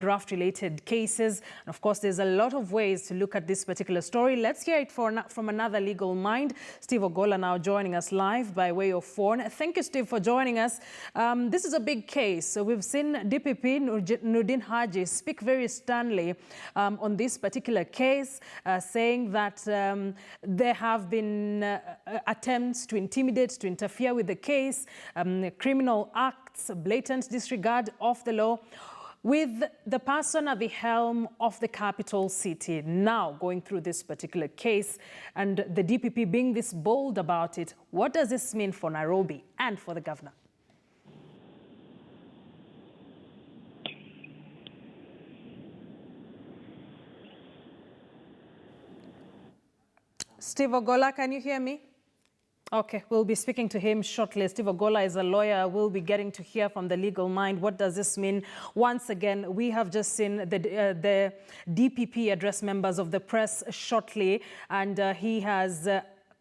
graft-related cases. And of course, there's a lot of ways to look at this particular story. Let's hear it from another legal mind. Steve Ogolla now joining us live by way of phone. Thank you, Steve, for joining us. This is a big case. So we've seen DPP Nurdin Haji speak very sternly on this particular case, saying that there have been attempts to intimidate, to interfere with the case, criminal acts, blatant disregard of the law. With the person at the helm of the capital city now going through this particular case and the DPP being this bold about it, what does this mean for Nairobi and for the governor? Steve Ogolla, can you hear me? Okay, we'll be speaking to him shortly. Steve Ogolla is a lawyer. We'll be getting to hear from the legal mind. What does this mean? Once again, we have just seen the DPP address members of the press shortly, and he has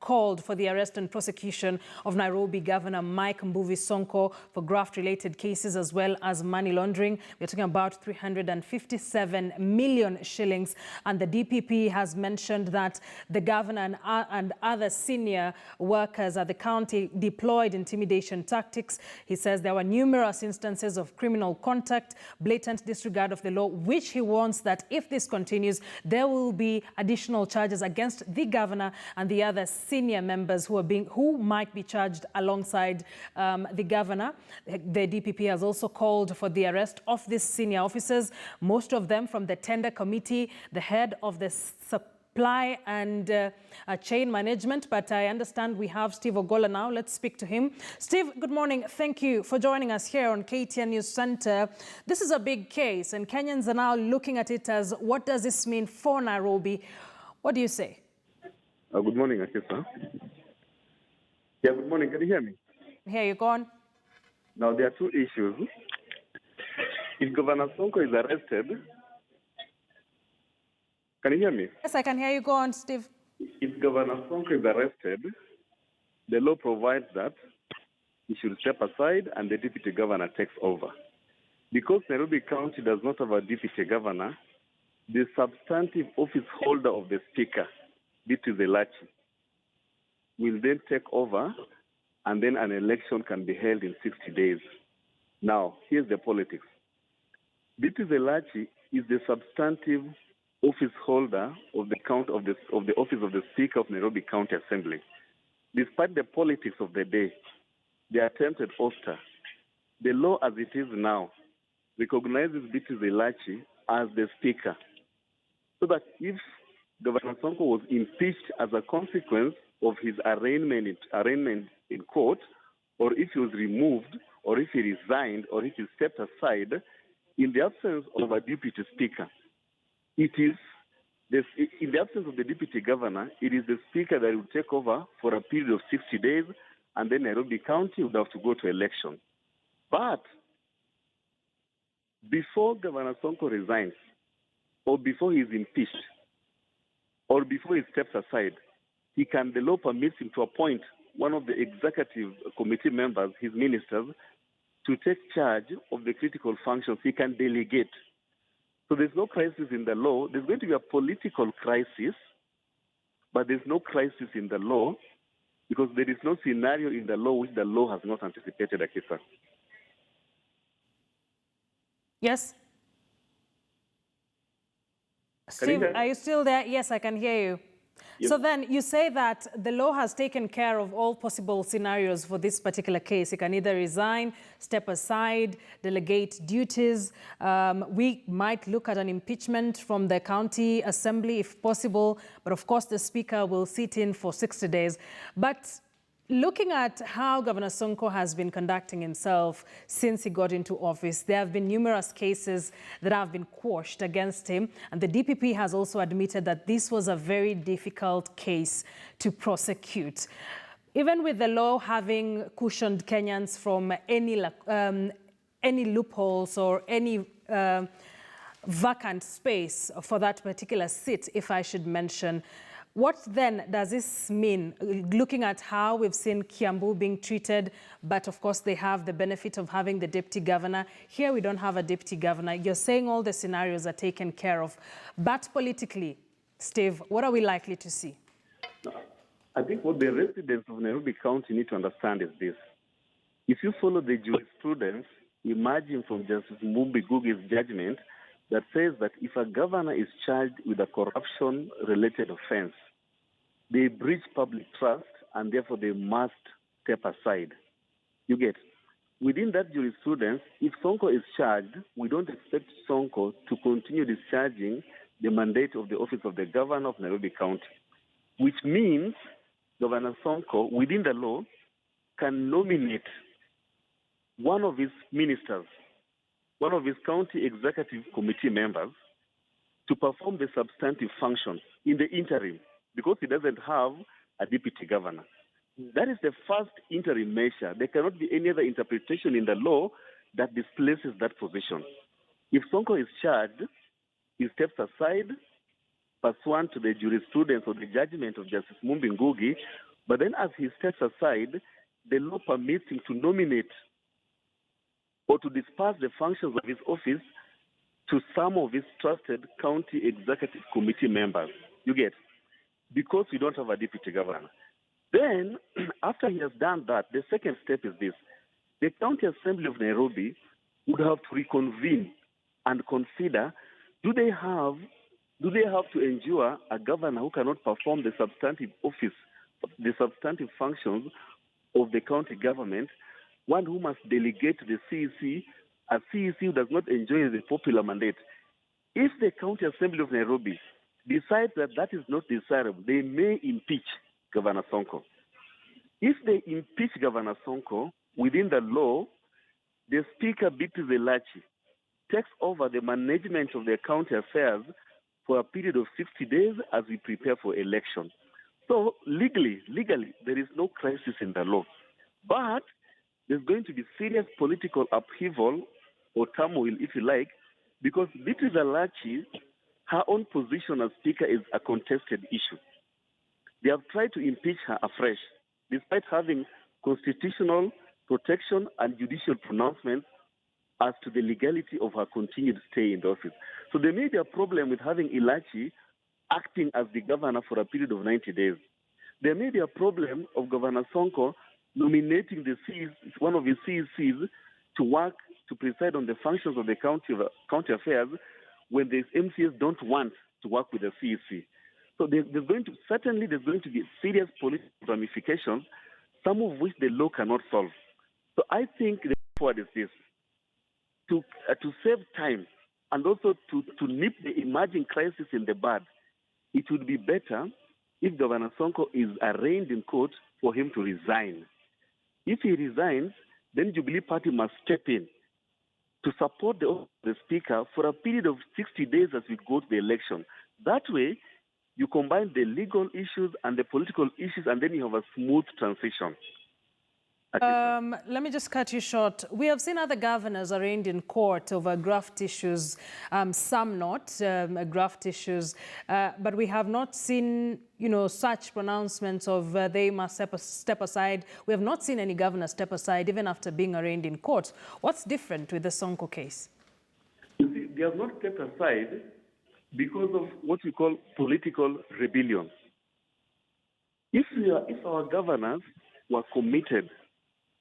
called for the arrest and prosecution of Nairobi Governor Mike Mbuvi Sonko for graft-related cases as well as money laundering. We're talking about 357 million shillings. And the DPP has mentioned that the governor and other senior workers at the county deployed intimidation tactics. He says there were numerous instances of criminal contact, blatant disregard of the law, which he warns that if this continues, there will be additional charges against the governor and the other senior members who might be charged alongside the governor. The DPP has also called for the arrest of these senior officers, most of them from the tender committee, the head of the supply and chain management. But I understand we have Steve Ogolla now. Let's speak to him. Steve, good morning. Thank you for joining us here on KTN News Center. This is a big case, and Kenyans are now looking at it as, what does this mean for Nairobi? What do you say? Good morning, Akisa. Yeah, good morning. Can you hear me? Here you go on. Now, there are two issues. If Governor Sonko is arrested, can you hear me? Yes, I can hear you. Go on, Steve. If Governor Sonko is arrested, the law provides that he should step aside and the deputy governor takes over. Because Nairobi County does not have a deputy governor, the substantive office holder of the speaker, this is Elachi, will then take over, and then an election can be held in 60 days. Now, here's the politics. This is Elachi is the substantive office holder of the office of the Speaker of Nairobi County Assembly. Despite the politics of the day, the attempted ouster, the law as it is now recognizes Bitis Elachi as the Speaker, so that if Governor Sonko was impeached as a consequence of his arraignment in court, or if he was removed, or if he resigned, or if he stepped aside, in the absence of a deputy speaker, in the absence of the deputy governor, it is the speaker that will take over for a period of 60 days, and then Nairobi County would have to go to election. But before Governor Sonko resigns, or before he is impeached, or before he steps aside, the law permits him to appoint one of the executive committee members, his ministers, to take charge of the critical functions. He can delegate. So there's no crisis in the law. There's going to be a political crisis, but there's no crisis in the law because there is no scenario in the law which the law has not anticipated, Akisa. Yes? Steve, are you still there? Yes, I can hear you. Yep. So then you say that the law has taken care of all possible scenarios for this particular case. He can either resign, step aside, delegate duties. We might look at an impeachment from the county assembly if possible. But of course, the speaker will sit in for 60 days. But looking at how Governor Sonko has been conducting himself since he got into office, there have been numerous cases that have been quashed against him. And the DPP has also admitted that this was a very difficult case to prosecute. Even with the law having cushioned Kenyans from any loopholes or any vacant space for that particular seat, if I should mention, What then does this mean, looking at how we've seen Kiambu being treated, but of course they have the benefit of having the deputy governor. Here we don't have a deputy governor. You're saying all the scenarios are taken care of. But politically, Steve, what are we likely to see? I think what the residents of Nairobi County need to understand is this. If you follow the jurisprudence emerging from Justice Mumbi Gugi's judgment that says that if a governor is charged with a corruption-related offense, they breach public trust and therefore they must step aside. You get? Within that jurisprudence, if Sonko is charged, we don't expect Sonko to continue discharging the mandate of the office of the governor of Nairobi County, which means Governor Sonko, within the law, can nominate one of his ministers, one of his county executive committee members, to perform the substantive functions in the interim, because he doesn't have a deputy governor. That is the first interim measure. There cannot be any other interpretation in the law that displaces that position. If Sonko is charged, he steps aside pursuant to the jurisprudence or the judgment of Justice Mumbi Ngugi, but then as he steps aside, the law permits him to nominate or to disperse the functions of his office to some of his trusted county executive committee members. You get? Because we don't have a deputy governor. Then, after he has done that, the second step is this. The County Assembly of Nairobi would have to reconvene and consider, do they have to endure a governor who cannot perform the substantive office, the substantive functions of the county government, one who must delegate to the CEC, a CEC who does not enjoy the popular mandate. If the County Assembly of Nairobi decides that that is not desirable, they may impeach Governor Sonko. If they impeach Governor Sonko, within the law, the Speaker, Beatrice Elachi, takes over the management of the county affairs for a period of 60 days as we prepare for election. So legally, there is no crisis in the law. But there's going to be serious political upheaval or turmoil, if you like, because Beatrice Elachi, her own position as Speaker is a contested issue. They have tried to impeach her afresh, despite having constitutional protection and judicial pronouncements as to the legality of her continued stay in the office. So there may be a problem with having Elachi acting as the governor for a period of 90 days. There may be a problem of Governor Sonko nominating one of his CECs to work, to preside on the functions of the county affairs when the MCs don't want to work with the CEC. So there's going to be serious political ramifications, some of which the law cannot solve. So I think the way forward is this: to save time and also to nip the emerging crisis in the bud, it would be better if Governor Sonko is arraigned in court for him to resign. If he resigns, then Jubilee Party must step in to support the Speaker for a period of 60 days as we go to the election. That way, you combine the legal issues and the political issues, and then you have a smooth transition. Let me just cut you short. We have seen other governors arraigned in court over graft issues, some not graft issues, but we have not seen, such pronouncements of they must step aside. We have not seen any governor step aside even after being arraigned in court. What's different with the Sonko case? You see, they have not stepped aside because of what we call political rebellion. If our governors were committed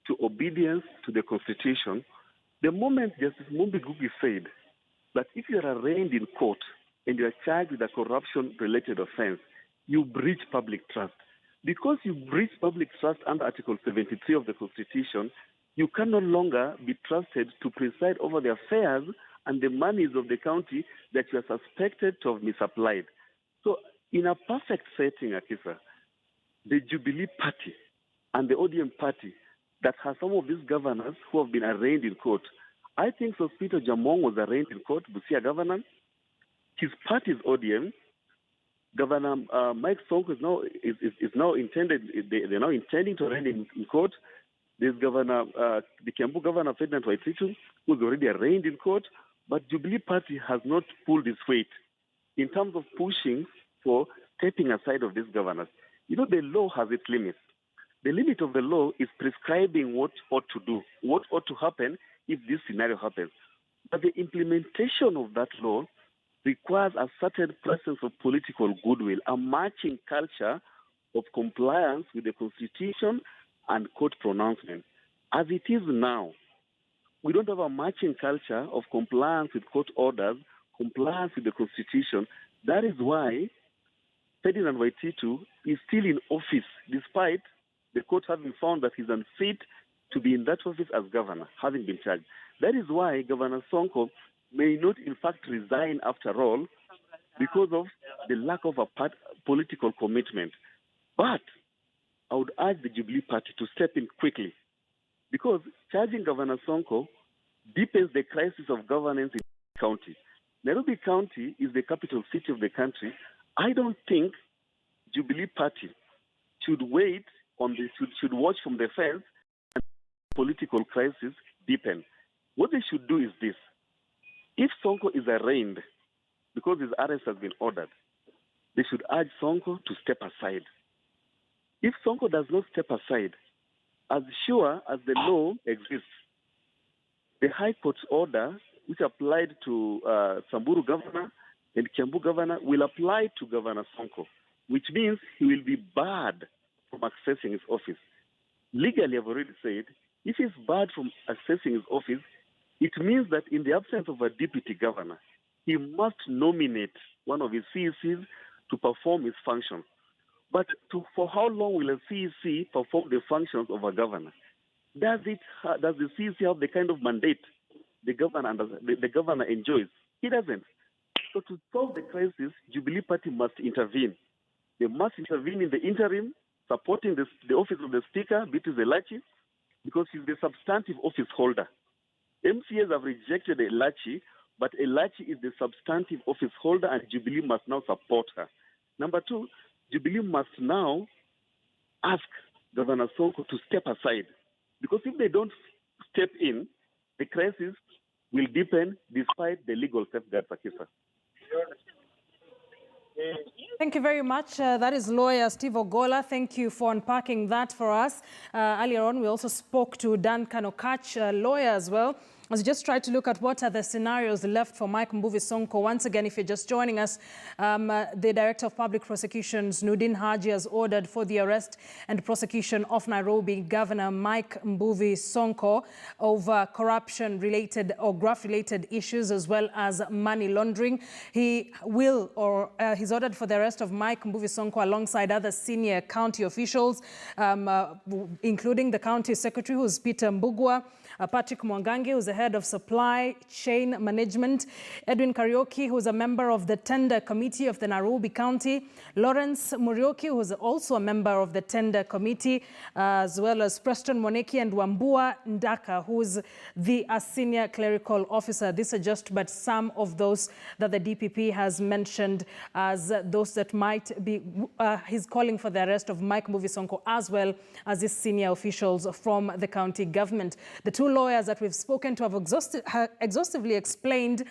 to obedience to the Constitution, the moment Justice Mumbi Ngugi said that if you are arraigned in court and you are charged with a corruption-related offense, you breach public trust. Because you breach public trust under Article 73 of the Constitution, you can no longer be trusted to preside over the affairs and the monies of the county that you are suspected to have misapplied. So in a perfect setting, Akisa, the Jubilee Party and the ODM Party that has some of these governors who have been arraigned in court. I think Sospeter Jamong was arraigned in court, Busia governor. His party's ODM. Governor Mike Sonko is now intended. They're now intending to arraign in court. There's Governor, the Kiambu Governor Ferdinand Waititu, who's already arraigned in court. But Jubilee Party has not pulled its weight in terms of pushing for stepping aside of these governors. You know, the law has its limits. The limit of the law is prescribing what ought to do, what ought to happen if this scenario happens. But the implementation of that law requires a certain presence of political goodwill, a marching culture of compliance with the Constitution and court pronouncement. As it is now, we don't have a marching culture of compliance with court orders, compliance with the Constitution. That is why Ferdinand Waititu is still in office, despite the court having found that he's unfit to be in that office as governor, having been charged. That is why Governor Sonko may not, in fact, resign after all, because of the lack of a political commitment. But I would urge the Jubilee Party to step in quickly, because charging Governor Sonko deepens the crisis of governance in the county. Nairobi County is the capital city of the country. I don't think Jubilee Party should wait on this, should watch from the fence and political crisis deepen. What they should do is this. If Sonko is arraigned because his arrest has been ordered, they should urge Sonko to step aside. If Sonko does not step aside, as sure as the law exists, the High Court's order, which applied to Samburu governor and Kiambu governor, will apply to Governor Sonko, which means he will be barred from accessing his office. Legally, I've already said, if he's barred from accessing his office, it means that in the absence of a deputy governor, he must nominate one of his CECs to perform his functions. But for how long will a CEC perform the functions of a governor? Does the CEC have the kind of mandate the governor enjoys? He doesn't. So to solve the crisis, Jubilee Party must intervene. They must intervene in the interim, supporting the office of the Speaker, Beatrice Elachi, because she's the substantive office holder. MCAs have rejected Elachi, but Elachi is the substantive office holder, and Jubilee must now support her. Number two, Jubilee must now ask Governor Sonko to step aside, because if they don't step in, the crisis will deepen despite the legal safeguards, Akisa. Thank you very much. That is lawyer Steve Ogolla. Thank you for unpacking that for us. Earlier on, we also spoke to Dan Kanokach, lawyer as well, as we just tried to look at what are the scenarios left for Mike Mbuvi Sonko. Once again, if you're just joining us, the Director of Public Prosecutions, Nudin Haji, has ordered for the arrest and prosecution of Nairobi Governor Mike Mbuvi Sonko over corruption-related or graft-related issues, as well as money laundering. He's ordered for the arrest of Mike Mbuvi Sonko alongside other senior county officials, including the county secretary, who's Peter Mbugua, Patrick Mwangangi, who's the head of supply chain management, Edwin Karaoke, who's a member of the tender committee of the Nairobi County, Lawrence Murioki, who's also a member of the tender committee, as well as Preston Moneki and Wambua Ndaka, who's the senior clerical officer. These are just but some of those that the DPP has mentioned as those that might be, he's calling for the arrest of Mike Mbuvi Sonko, as well as his senior officials from the county government. The two lawyers that we've spoken to have exhaustively explained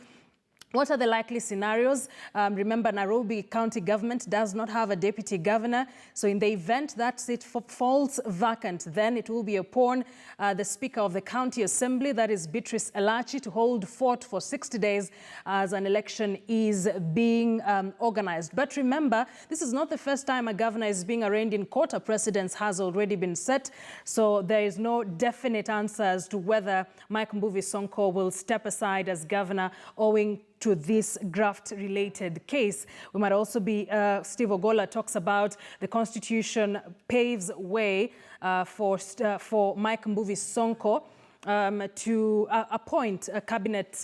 what are the likely scenarios. Remember, Nairobi County government does not have a deputy governor. So in the event that seat falls vacant, then it will be upon the Speaker of the County Assembly, that is Beatrice Elachi, to hold fort for 60 days as an election is being organized. But remember, this is not the first time a governor is being arraigned in court. A precedent has already been set. So there is no definite answer as to whether Mike Mbuvi Sonko will step aside as governor owing to this graft-related case. We might also be, Steve Ogolla talks about the Constitution paves way for Mike Mbuvi Sonko to appoint a cabinet,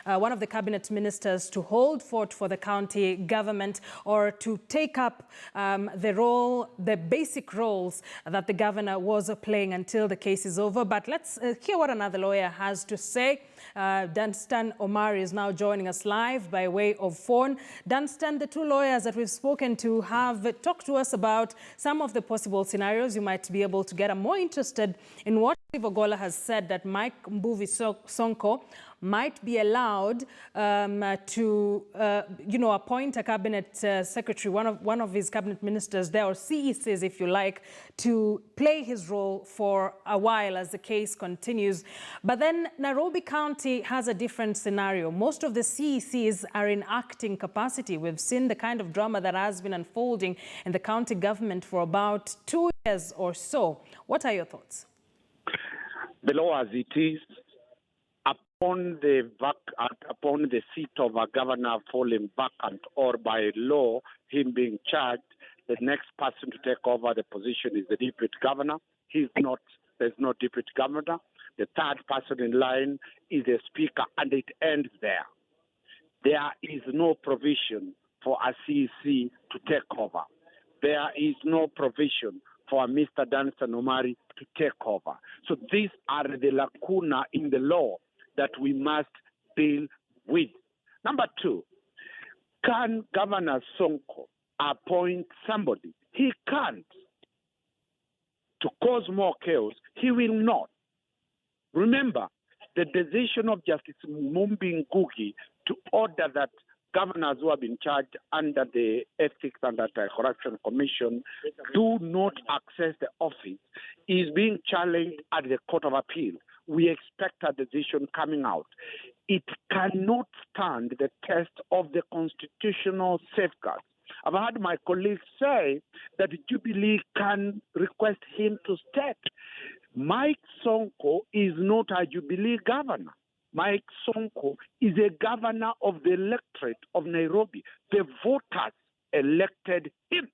one of the cabinet ministers to hold fort for the county government, or to take up the basic roles that the governor was playing until the case is over. But let's hear what another lawyer has to say. Dunstan Omar is now joining us live by way of phone. Dunstan, the two lawyers that we've spoken to have talked to us about some of the possible scenarios you might be able to get. I'm more interested in what Steve Ogolla has said, that Mike Mbuvi Sonko might be allowed to, appoint a cabinet secretary, one of his cabinet ministers there, or CECs, if you like, to play his role for a while as the case continues. But then Nairobi County has a different scenario. Most of the CECs are in acting capacity. We've seen the kind of drama that has been unfolding in the county government for about 2 years or so. What are your thoughts? The law as it is, upon the seat of a governor falling vacant, or by law him being charged, the next person to take over the position is the deputy governor. There's no deputy governor. The third person in line is the speaker, and it ends there. There is no provision for a CEC to take over. There is no provision for Mr. Danstan Omari to take over. So these are the lacuna in the law that we must deal with. Number two, can Governor Sonko appoint somebody? He can't. To cause more chaos, he will not. Remember, the decision of Justice Mumbi Ngugi to order that governors who have been charged under the Ethics and Anti-Corruption Commission do not access the office is being challenged at the Court of Appeal. We expect a decision coming out. It cannot stand the test of the constitutional safeguards. I've heard my colleagues say that Jubilee can request him to step. Mike Sonko is not a Jubilee governor. Mike Sonko is a governor of the electorate of Nairobi. The voters elected him.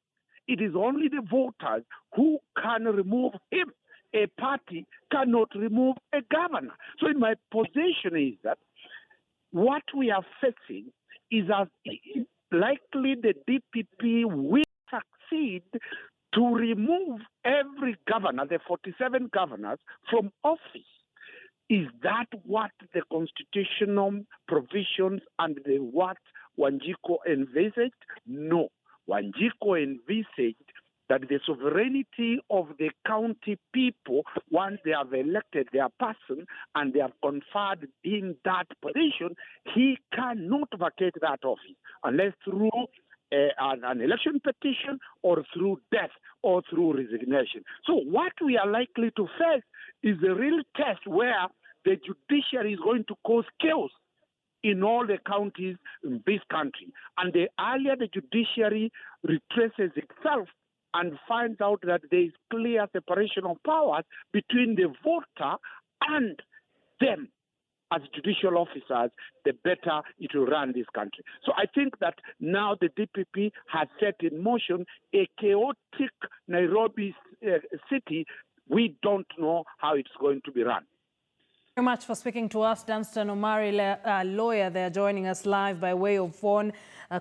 It is only the voters who can remove him. A party cannot remove a governor. So in my position is that what we are facing is as likely the DPP will succeed to remove every governor, the 47 governors, from office. Is that what the constitutional provisions and what Wanjiku envisaged? No. Wanjiku envisaged that the sovereignty of the county people, once they have elected their person and they have conferred in that position, he cannot vacate that office unless through an election petition or through death or through resignation. So what we are likely to face is a real test where the judiciary is going to cause chaos in all the counties in this country. And the earlier the judiciary retraces itself and finds out that there is clear separation of powers between the voter and them as judicial officers, the better it will run this country. So I think that now the DPP has set in motion a chaotic Nairobi city. We don't know how it's going to be run. Very much for speaking to us. Danstan Omari, lawyer there, joining us live by way of phone,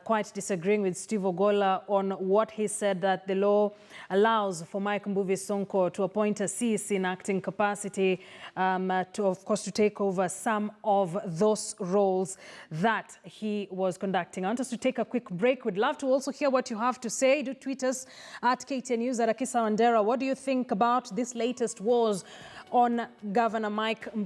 quite disagreeing with Steve Ogolla on what he said, that the law allows for Mike Mbuvi Sonko to appoint a CEC in acting capacity, to take over some of those roles that he was conducting. I want us to take a quick break. We'd love to also hear what you have to say. Do tweet us at KTN News, at Akisa Wandera. What do you think about this latest wars on Governor Mike Mbuvi